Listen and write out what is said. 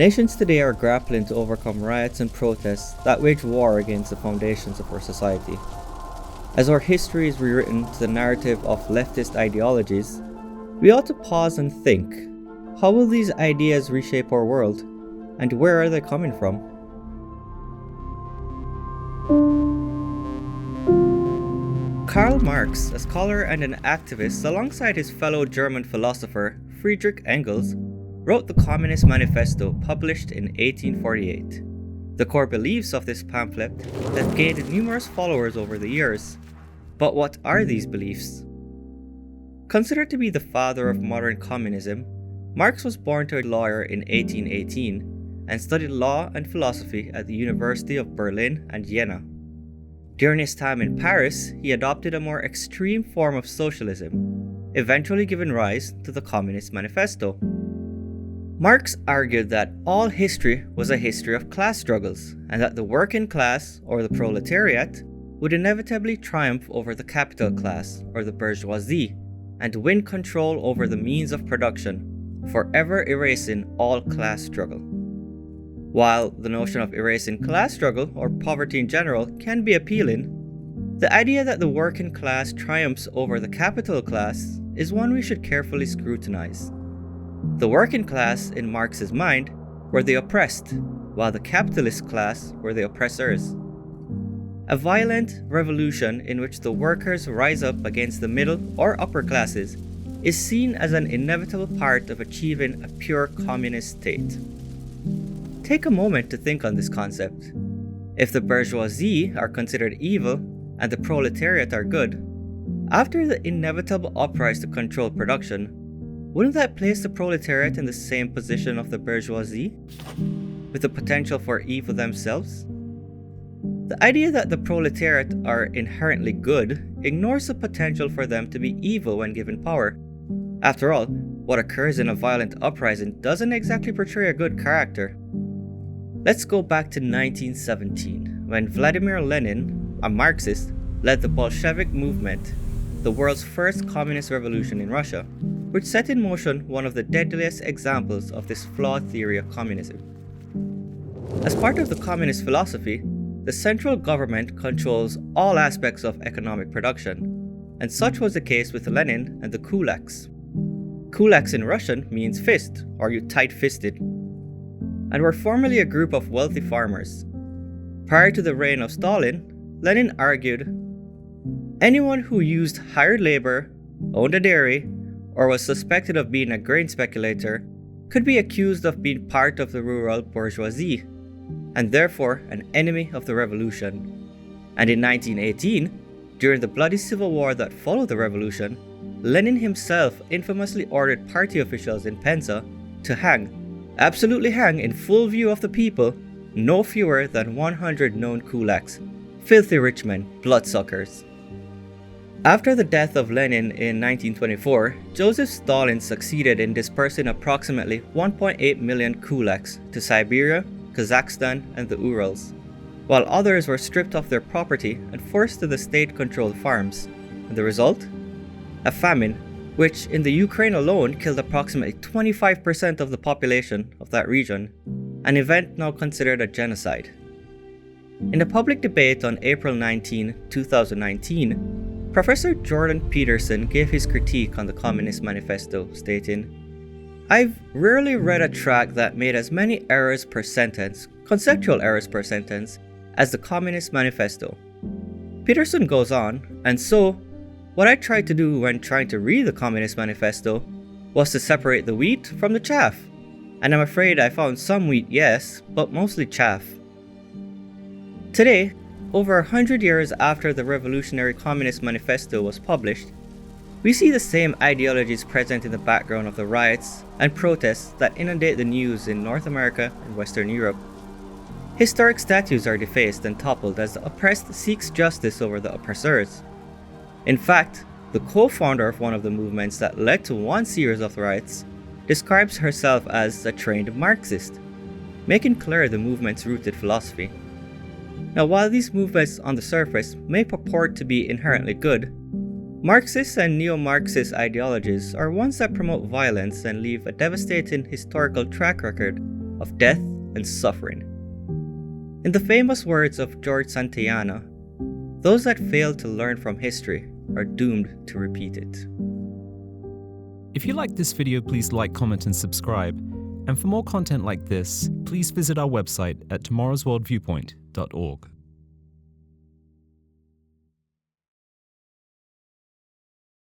Nations today are grappling to overcome riots and protests that wage war against the foundations of our society. As our history is rewritten to the narrative of leftist ideologies, we ought to pause and think, how will these ideas reshape our world, and where are they coming from? Karl Marx, a scholar and an activist alongside his fellow German philosopher Friedrich Engels, wrote the Communist Manifesto published in 1848. The core beliefs of this pamphlet have gained numerous followers over the years. But what are these beliefs? Considered to be the father of modern communism, Marx was born to a lawyer in 1818 and studied law and philosophy at the University of Berlin and Vienna. During his time in Paris, he adopted a more extreme form of socialism, eventually giving rise to the Communist Manifesto. Marx argued that all history was a history of class struggles, and that the working class, or the proletariat, would inevitably triumph over the capital class, or the bourgeoisie, and win control over the means of production, forever erasing all class struggle. While the notion of erasing class struggle, or poverty in general, can be appealing, the idea that the working class triumphs over the capital class is one we should carefully scrutinize. The working class, in Marx's mind, were the oppressed, while the capitalist class were the oppressors. A violent revolution in which the workers rise up against the middle or upper classes is seen as an inevitable part of achieving a pure communist state. Take a moment to think on this concept. If the bourgeoisie are considered evil and the proletariat are good, after the inevitable uprise to control production, wouldn't that place the proletariat in the same position of the bourgeoisie, with the potential for evil themselves? The idea that the proletariat are inherently good ignores the potential for them to be evil when given power. After all, what occurs in a violent uprising doesn't exactly portray a good character. Let's go back to 1917, when Vladimir Lenin, a Marxist, led the Bolshevik movement, the world's first communist revolution in Russia, which set in motion one of the deadliest examples of this flawed theory of communism. As part of the communist philosophy, the central government controls all aspects of economic production, and such was the case with Lenin and the kulaks. Kulaks in Russian means fist, or you tight-fisted, and were formerly a group of wealthy farmers. Prior to the reign of Stalin, Lenin argued, anyone who used hired labor, owned a dairy, or was suspected of being a grain speculator could be accused of being part of the rural bourgeoisie, and therefore an enemy of the revolution. And in 1918, during the bloody civil war that followed the revolution, Lenin himself infamously ordered party officials in Penza to hang, absolutely hang in full view of the people, no fewer than 100 known kulaks, filthy rich men, bloodsuckers. After the death of Lenin in 1924, Joseph Stalin succeeded in dispersing approximately 1.8 million kulaks to Siberia, Kazakhstan, and the Urals, while others were stripped of their property and forced to the state-controlled farms. And the result? A famine, which in the Ukraine alone killed approximately 25% of the population of that region, an event now considered a genocide. In a public debate on April 19, 2019, Professor Jordan Peterson gave his critique on the Communist Manifesto, stating, I've rarely read a tract that made as many errors per sentence, conceptual errors per sentence, as the Communist Manifesto. Peterson goes on, and so, what I tried to do when trying to read the Communist Manifesto was to separate the wheat from the chaff, and I'm afraid I found some wheat, yes, but mostly chaff. Today, over 100 years after the Revolutionary Communist Manifesto was published, we see the same ideologies present in the background of the riots and protests that inundate the news in North America and Western Europe. Historic statues are defaced and toppled as the oppressed seeks justice over the oppressors. In fact, the co-founder of one of the movements that led to one series of riots describes herself as a trained Marxist, making clear the movement's rooted philosophy. Now, while these movements on the surface may purport to be inherently good, Marxist and neo-Marxist ideologies are ones that promote violence and leave a devastating historical track record of death and suffering. In the famous words of George Santayana, those that fail to learn from history are doomed to repeat it. If you liked this video, please like, comment, and subscribe. And for more content like this, please visit our website at tomorrowsworldviewpoint.org.